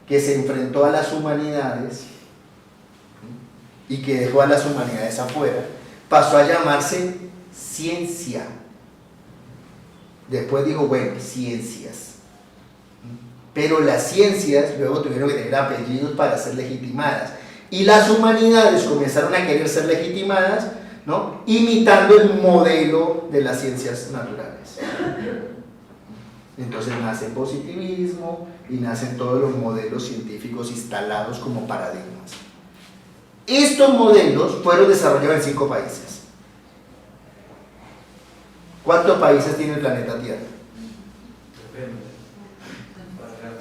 que se enfrentó a las humanidades y que dejó a las humanidades afuera, pasó a llamarse ciencia. Después dijo, bueno, ciencias. Pero las ciencias luego tuvieron que tener apellidos para ser legitimadas. Y las humanidades comenzaron a querer ser legitimadas, ¿no?, imitando el modelo de las ciencias naturales. Entonces nace el positivismo y nacen todos los modelos científicos instalados como paradigmas. Estos modelos fueron desarrollados en 5 países. ¿Cuántos países tiene el planeta Tierra?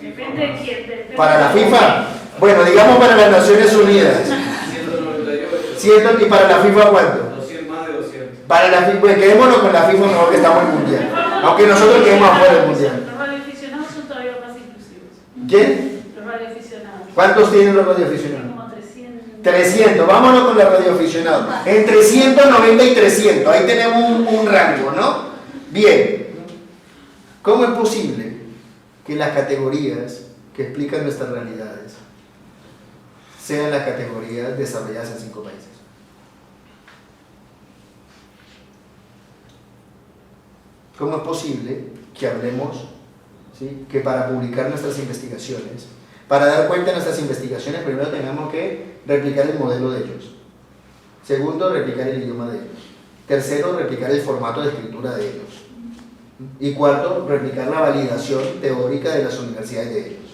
Depende de quién. Depende. Para la FIFA, bueno, digamos para las Naciones Unidas. 198. ¿Y para la FIFA cuánto? 200, más de 200. Para la FIFA, pues quedémonos con la FIFA mejor, que estamos en el Mundial. Aunque nosotros quedemos afuera del Mundial. Los radioaficionados son todavía más inclusivos. ¿Quién? Los radioaficionados. ¿Cuántos tienen los radioaficionados? Como 300. 300, vámonos con los radioaficionados. Entre 190 y 300, ahí tenemos un rango, ¿no? Bien. ¿Cómo es posible que las categorías que explican nuestras realidades sean las categorías desarrolladas en 5 países. ¿Cómo es posible que hablemos, ¿sí?, que para publicar nuestras investigaciones, para dar cuenta de nuestras investigaciones, primero tengamos que replicar el modelo de ellos? Segundo, replicar el idioma de ellos. Tercero, replicar el formato de escritura de ellos. Y cuarto, replicar la validación teórica de las universidades de ellos.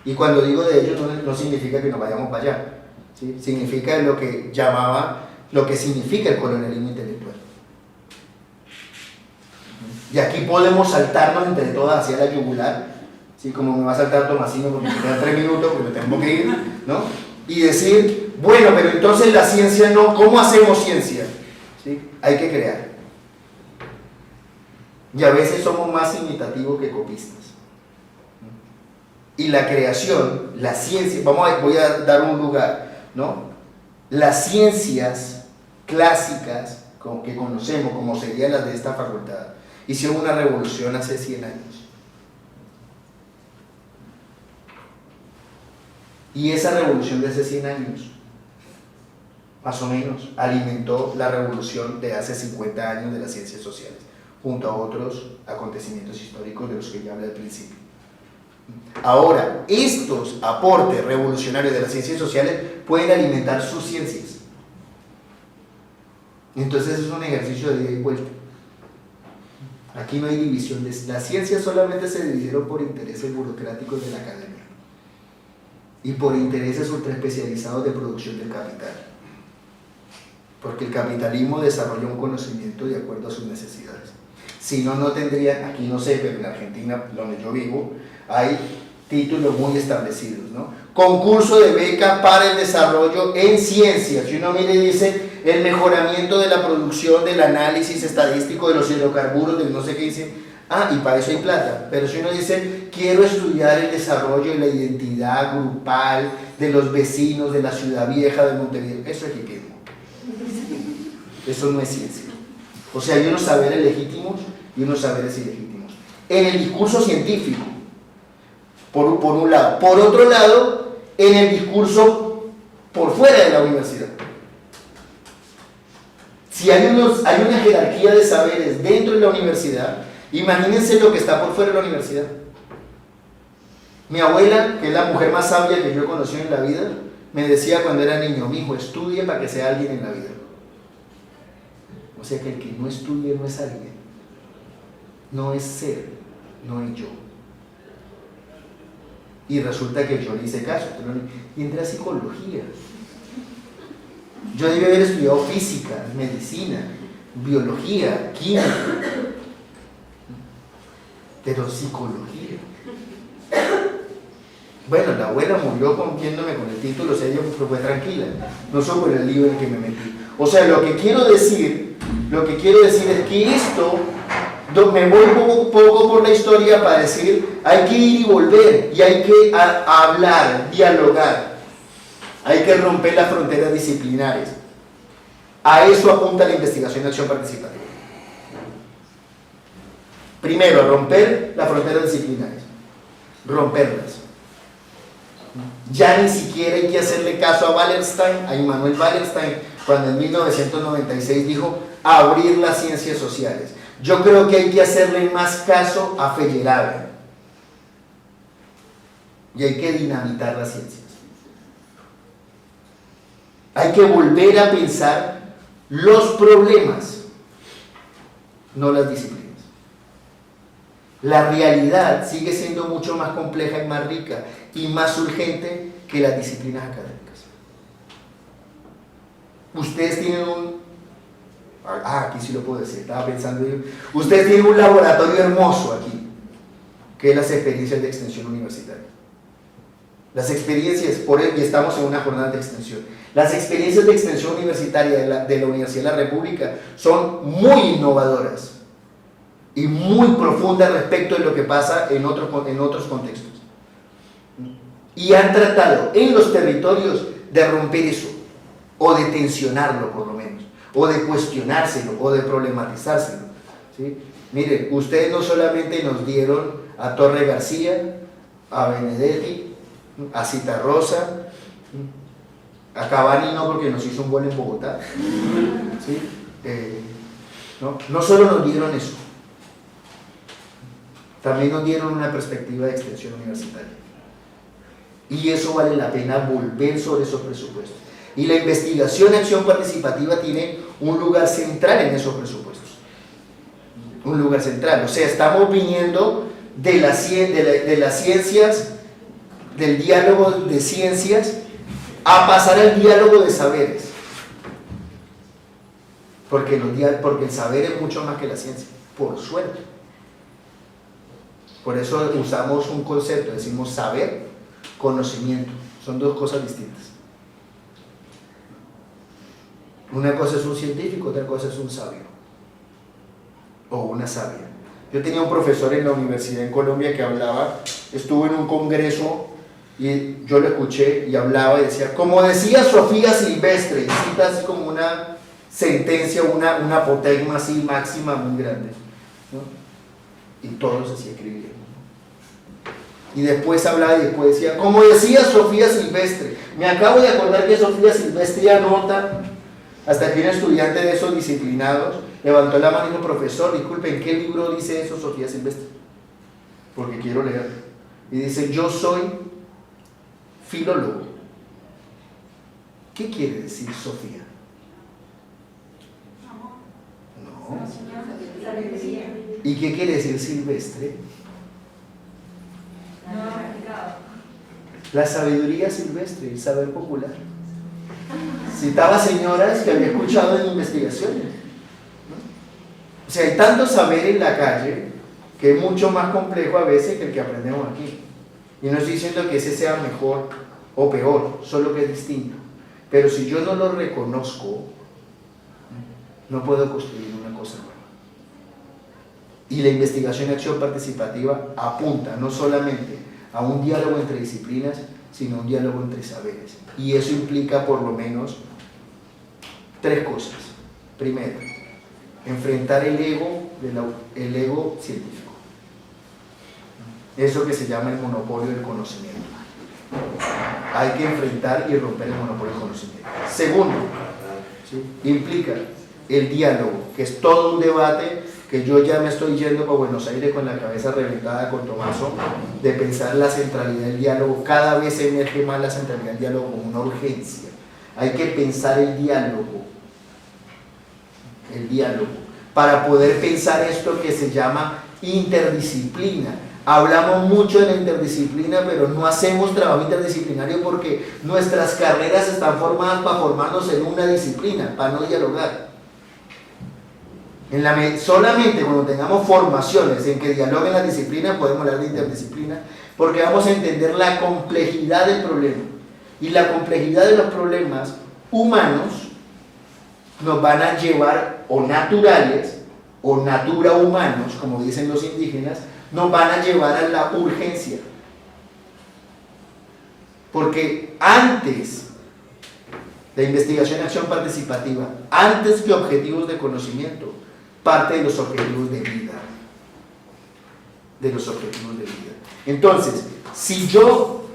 Y cuando digo de ellos no significa que nos vayamos para allá, ¿sí? Significa lo que significa el colonialismo intelectual. Y aquí podemos saltarnos entre todas hacia la yugular, ¿sí?, como me va a saltar Tomasino porque me quedan 3 minutos porque me tengo que ir, ¿no? Y decir, bueno, pero entonces la ciencia no, ¿cómo hacemos ciencia? ¿Sí? Hay que crear. Y a veces somos más imitativos que copistas. Y la creación, la ciencia, voy a dar un lugar, ¿no? Las ciencias clásicas que conocemos, como serían las de esta facultad, hicieron una revolución hace 100 años. Y esa revolución de hace 100 años, más o menos, alimentó la revolución de hace 50 años de las ciencias sociales, junto a otros acontecimientos históricos de los que ya hablé al principio. Ahora, estos aportes revolucionarios de las ciencias sociales pueden alimentar sus ciencias. Entonces es un ejercicio de ida y vuelta. Aquí no hay división. Las ciencias solamente se dividieron por intereses burocráticos de la academia y por intereses ultraespecializados de producción del capital. Porque el capitalismo desarrolla un conocimiento de acuerdo a sus necesidades. Si no, no tendría, aquí no sé, pero en Argentina, donde yo vivo, hay títulos muy establecidos, ¿no? Concurso de becas para el desarrollo en ciencias. Si uno mira y dice el mejoramiento de la producción, del análisis estadístico de los hidrocarburos, de no sé qué, dice, y para eso hay plata. Pero si uno dice, quiero estudiar el desarrollo y la identidad grupal de los vecinos de la ciudad vieja de Montevideo, eso es hipismo. Eso no es ciencia. O sea, hay unos saberes legítimos y unos saberes ilegítimos. En el discurso científico, por un lado. Por otro lado, en el discurso por fuera de la universidad. Si hay una jerarquía de saberes dentro de la universidad, imagínense lo que está por fuera de la universidad. Mi abuela, que es la mujer más sabia que yo he conocido en la vida, me decía cuando era niño, mijo, estudie para que sea alguien en la vida. O sea que el que no estudie no es alguien. No es ser, no es yo. Y resulta que yo le hice caso. Y entré a psicología. Yo debí haber estudiado física, medicina, biología, química. Pero psicología. Bueno, la abuela murió viéndome con el título, o sea, ella fue tranquila. No fue por el lío en el que me metí. O sea, lo que quiero decir es que esto, me voy un poco por la historia para decir, hay que ir y volver, y hay que hablar, dialogar. Hay que romper las fronteras disciplinares. A eso apunta la investigación de acción participativa. Primero, a romper las fronteras disciplinares. Romperlas. Ya ni siquiera hay que hacerle caso a Wallerstein, a Immanuel Wallerstein, cuando en 1996 dijo abrir las ciencias sociales. Yo creo que hay que hacerle más caso a Feyerabend. Y hay que dinamitar las ciencias. Hay que volver a pensar los problemas, no las disciplinas. La realidad sigue siendo mucho más compleja y más rica y más urgente que las disciplinas académicas. Ustedes tienen aquí sí lo puedo decir, estaba pensando yo. Ustedes tienen un laboratorio hermoso aquí, que es las experiencias de extensión universitaria. Las experiencias, y estamos en una jornada de extensión. Las experiencias de extensión universitaria de la Universidad de la República son muy innovadoras y muy profundas respecto de lo que pasa en otros contextos. Y han tratado en los territorios de romper eso, o de tensionarlo por lo menos, o de cuestionárselo, o de problematizárselo. ¿sí? Miren, ustedes no solamente nos dieron a Torre García, a Benedetti, a Citarrosa, a Cavani no, porque nos hizo un gol en Bogotá, ¿sí? No solo nos dieron eso, también nos dieron una perspectiva de extensión universitaria. Y eso vale la pena volver sobre esos presupuestos. Y la investigación y acción participativa tiene un lugar central en esos presupuestos. Un lugar central. O sea, estamos viniendo de las ciencias, del diálogo de ciencias, a pasar al diálogo de saberes. Porque el saber es mucho más que la ciencia, por suerte. Por eso usamos un concepto, decimos saber, conocimiento. Son dos cosas distintas. Una cosa es un científico, otra cosa es un sabio. O una sabia. Yo tenía un profesor en la universidad en Colombia que hablaba, estuvo en un congreso y yo lo escuché y hablaba y decía, como decía Sofía Silvestre, y cita así como una sentencia, una apotegma así máxima muy grande, ¿no? Y todos así escribían. Y después hablaba y después decía, como decía Sofía Silvestre, me acabo de acordar que Sofía Silvestre anota, hasta que un estudiante de esos disciplinados levantó la mano y dijo, profesor, disculpe, ¿en qué libro dice eso Sofía Silvestre? Porque quiero leer. Y dice, yo soy filólogo. ¿Qué quiere decir Sofía? No. ¿Y qué quiere decir Silvestre? La sabiduría silvestre, el saber popular. Citaba señoras que había escuchado en investigaciones, ¿no? O sea, hay tanto saber en la calle que es mucho más complejo a veces que el que aprendemos aquí. Y no estoy diciendo que ese sea mejor o peor, solo que es distinto. Pero si yo no lo reconozco, no puedo construir una cosa nueva. Y la investigación y acción participativa apunta no solamente a un diálogo entre disciplinas, sino un diálogo entre saberes. Y eso implica por lo menos 3 cosas. Primero, enfrentar el ego científico. Eso que se llama el monopolio del conocimiento. Hay que enfrentar y romper el monopolio del conocimiento. Segundo, ¿sí?, implica el diálogo, que es todo un debate que yo ya me estoy yendo para Buenos Aires con la cabeza reventada con Tomaso, de pensar la centralidad del diálogo. Cada vez emerge más la centralidad del diálogo como una urgencia. Hay que pensar el diálogo, para poder pensar esto que se llama interdisciplina. Hablamos mucho de la interdisciplina, pero no hacemos trabajo interdisciplinario porque nuestras carreras están formadas para formarnos en una disciplina, para no dialogar. Solamente cuando tengamos formaciones en que dialoguen las disciplinas podemos hablar de interdisciplina, porque vamos a entender la complejidad del problema. Y la complejidad de los problemas humanos nos van a llevar, o naturales, o natura humanos, como dicen los indígenas, nos van a llevar a la urgencia. Porque antes de investigación y acción participativa, antes que objetivos de conocimiento, parte de los objetivos de vida. Entonces, si yo,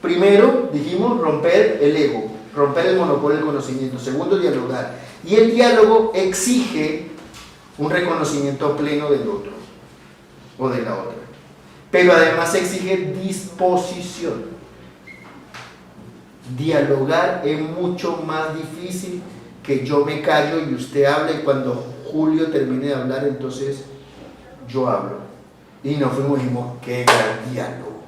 primero dijimos romper el ego, romper el monopolio del conocimiento. Segundo, dialogar. Y el diálogo exige un reconocimiento pleno del otro o de la otra. Pero además exige disposición. Dialogar es mucho más difícil que yo me callo y usted habla, y cuando Julio termine de hablar, entonces yo hablo. Y nos fuimos y dijimos, qué gran diálogo.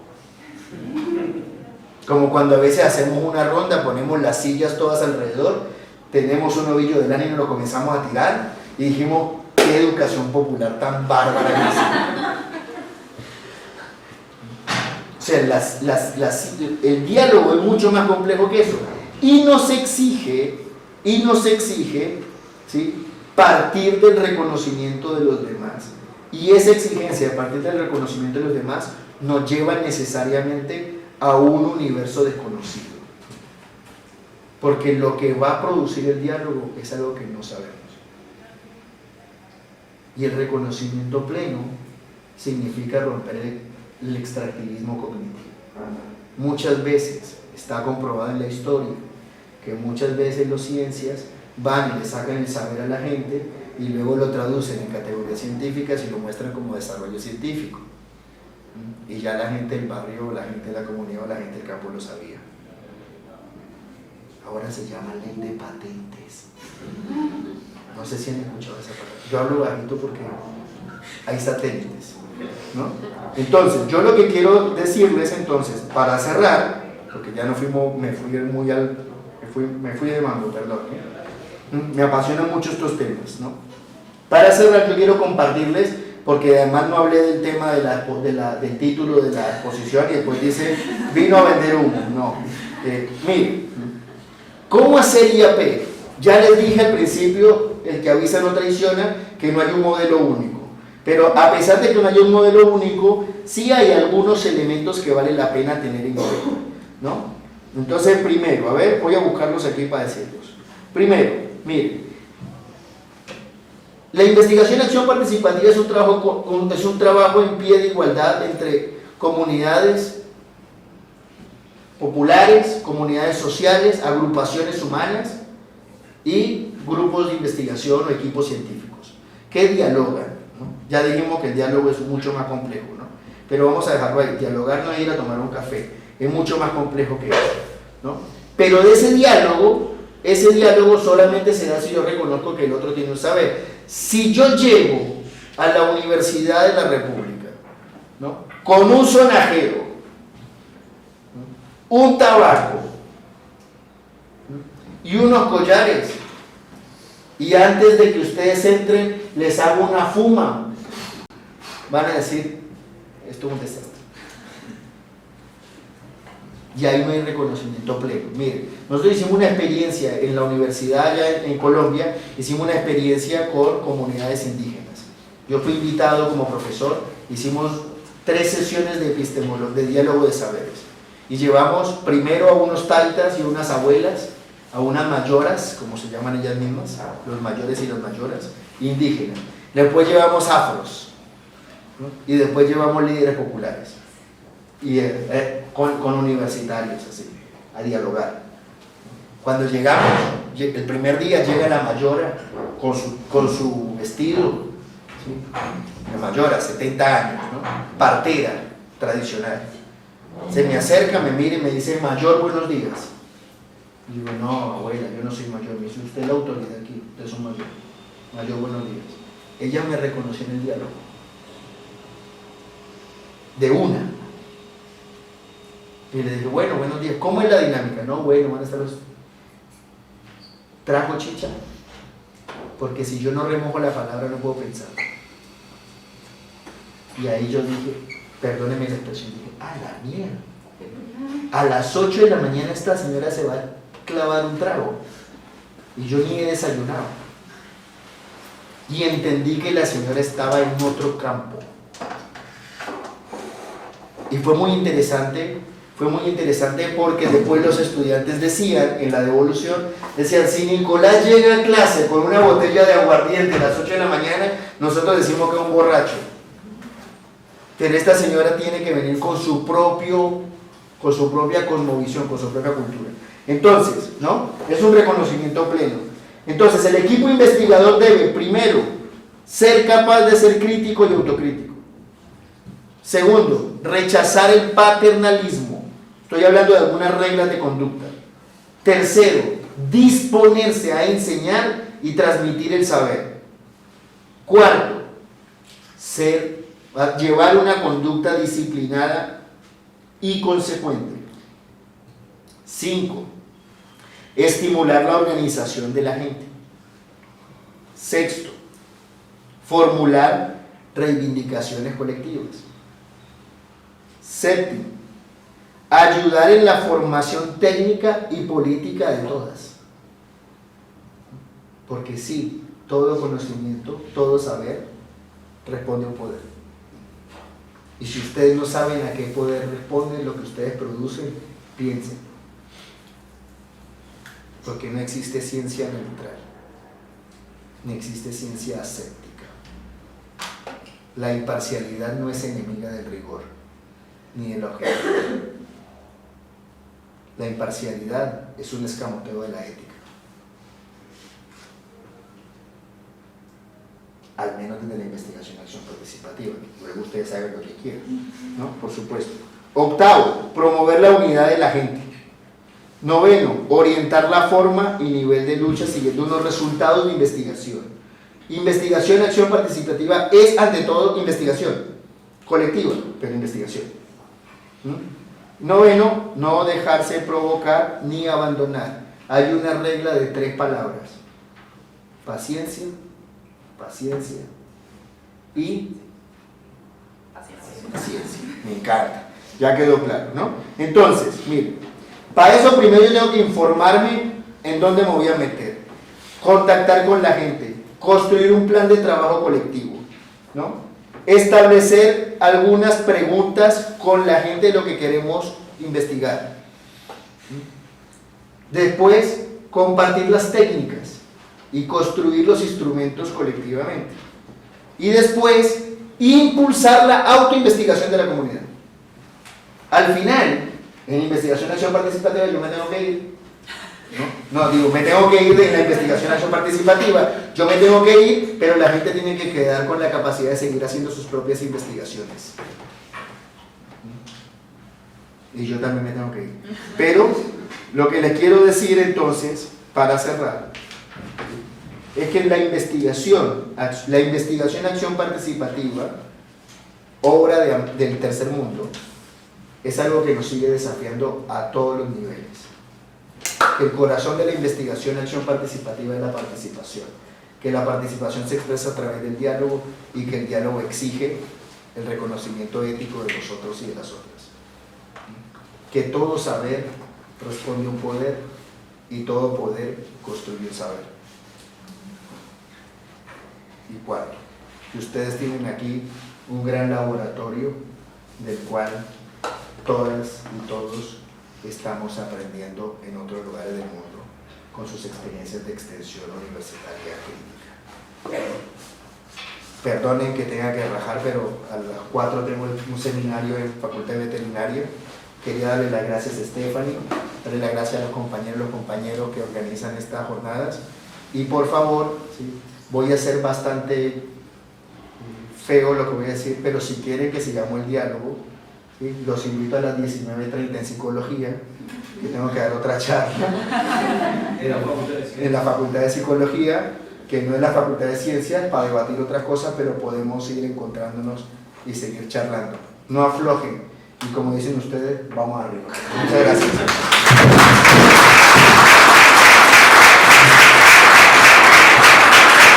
Como cuando a veces hacemos una ronda, ponemos las sillas todas alrededor, tenemos un ovillo de lana y nos lo comenzamos a tirar, y dijimos, qué educación popular tan bárbara. O sea, el diálogo es mucho más complejo que eso. Y nos exige, ¿sí?, partir del reconocimiento de los demás. Y esa exigencia de partir del reconocimiento de los demás nos lleva necesariamente a un universo desconocido. Porque lo que va a producir el diálogo es algo que no sabemos. Y el reconocimiento pleno significa romper el extractivismo cognitivo. Muchas veces está comprobado en la historia que muchas veces las ciencias van y le sacan el saber a la gente y luego lo traducen en categorías científicas y lo muestran como desarrollo científico. Y ya la gente del barrio, la gente de la comunidad o la gente del campo lo sabía. Ahora se llama ley de patentes. No sé si han escuchado esa palabra. Yo hablo bajito porque hay satélites, ¿no? Entonces, yo lo que quiero decirles entonces, para cerrar, porque ya no fuimos, me fui de mambo, perdón, me apasionan mucho estos temas, ¿no? Para cerrar, yo quiero compartirles, porque además no hablé del tema del título de la exposición y después dice, vino a vender humo, no. Miren, ¿cómo hacer IAP? Ya les dije al principio, el que avisa no traiciona, que no hay un modelo único. Pero a pesar de que no hay un modelo único, sí hay algunos elementos que vale la pena tener en cuenta, ¿no? Entonces, primero, a ver, voy a buscarlos aquí para decirlos. Primero, miren, la investigación y acción participativa es un trabajo en pie de igualdad entre comunidades populares, comunidades sociales, agrupaciones humanas y grupos de investigación o equipos científicos que dialogan, ¿no? Ya dijimos que el diálogo es mucho más complejo, ¿no? Pero vamos a dejarlo ahí. Dialogar no es ir a tomar un café, es mucho más complejo que eso, ¿no? Pero de ese diálogo solamente se da si yo reconozco que el otro tiene un saber. Si yo llego a la Universidad de la República, ¿no?, con un sonajero, ¿no?, un tabaco, ¿no?, y unos collares, y antes de que ustedes entren les hago una fuma, van a decir, esto es un desastre. Y ahí no hay reconocimiento pleno. Miren, nosotros hicimos una experiencia en la universidad allá en Colombia, hicimos una experiencia con comunidades indígenas. Yo fui invitado como profesor, hicimos 3 sesiones de diálogo de saberes. Y llevamos primero a unos taitas y unas abuelas, a unas mayoras, como se llaman ellas mismas, los mayores y las mayoras, indígenas. Después llevamos afros, ¿no?, y después llevamos líderes populares. Y con universitarios, así, a dialogar. Cuando llegamos, el primer día llega la mayora con su vestido, ¿sí?, la mayora, 70 años, ¿no?, partera, tradicional. Se me acerca, me mira y me dice, mayor, buenos días. Y digo, no, abuela, yo no soy mayor. Me dice, usted es la autoridad aquí, usted es un mayor. Mayor, buenos días. Ella me reconoció en el diálogo. De una. Y le dije, bueno, buenos días, ¿cómo es la dinámica? No, bueno, van a estar los... ¿Trajo chicha? Porque si yo no remojo la palabra no puedo pensar. Y ahí yo dije, perdóneme la expresión, dije, a la mierda. A las 8 de la mañana esta señora se va a clavar un trago. Y yo ni he desayunado. Y entendí que la señora estaba en otro campo. Y fue muy interesante porque después los estudiantes decían, en la devolución, decían, si Nicolás llega a clase con una botella de aguardiente a las 8 de la mañana, nosotros decimos que es un borracho. Pero esta señora tiene que venir con su propia cosmovisión, con su propia cultura. Entonces, ¿no?, es un reconocimiento pleno. Entonces, el equipo investigador debe, primero, ser capaz de ser crítico y autocrítico. Segundo, rechazar el paternalismo. Estoy hablando de algunas reglas de conducta. Tercero, disponerse a enseñar y transmitir el saber. Cuarto, llevar una conducta disciplinada y consecuente. 5. Estimular la organización de la gente. 6. Formular reivindicaciones colectivas. 7. Ayudar en la formación técnica y política de todas. Porque sí, todo conocimiento, todo saber responde a un poder. Y si ustedes no saben a qué poder responde lo que ustedes producen, piensen. Porque no existe ciencia neutral, ni existe ciencia aséptica. la imparcialidad no es enemiga del rigor, ni del objetivo. La imparcialidad es un escamoteo de la ética. Al menos desde la investigación y acción participativa. Luego ustedes hagan lo que quieran, ¿no? Por supuesto. Octavo, promover la unidad de la gente. Noveno, orientar la forma y nivel de lucha siguiendo unos resultados de investigación. Investigación y acción participativa es ante todo investigación colectiva, pero investigación. Noveno, no dejarse provocar ni abandonar. Hay una regla de 3 palabras: paciencia, paciencia y paciencia. Me encanta, ya quedó claro, ¿no? Entonces, miren, para eso primero yo tengo que informarme en dónde me voy a meter, contactar con la gente, construir un plan de trabajo colectivo, ¿no? Establecer algunas preguntas con la gente de lo que queremos investigar. Después, compartir las técnicas y construir los instrumentos colectivamente. Y después, impulsar la autoinvestigación de la comunidad. Al final, en investigación y acción participativa yo me tengo que ir. Me tengo que ir de la investigación y acción participativa, yo me tengo que ir, pero la gente tiene que quedar con la capacidad de seguir haciendo sus propias investigaciones. Y yo también me tengo que ir. Pero lo que les quiero decir entonces, para cerrar, es que la investigación y acción participativa, obra del tercer mundo, es algo que nos sigue desafiando a todos los niveles. Que el corazón de la investigación y acción participativa es la participación, que la participación se expresa a través del diálogo y que el diálogo exige el reconocimiento ético de nosotros y de las otras. Que todo saber responde a un poder y todo poder construye un saber. Y cuarto, que ustedes tienen aquí un gran laboratorio del cual todas y todos estamos aprendiendo en otros lugares del mundo con sus experiencias de extensión universitaria clínica. Perdonen que tenga que rajar, pero a las 4 tengo un seminario en Facultad de Veterinaria. Quería darle las gracias a Stephanie, darle las gracias a los compañeros que organizan estas jornadas. Y por favor, ¿sí?, voy a ser bastante feo lo que voy a decir, pero si quieren que sigamos el diálogo, ¿sí?, los invito a las 19:30 en psicología, que tengo que dar otra charla en la Facultad de Psicología, que no es la Facultad de Ciencias, para debatir otras cosas, pero podemos ir encontrándonos y seguir charlando. No aflojen, y como dicen ustedes, vamos arriba. Muchas gracias.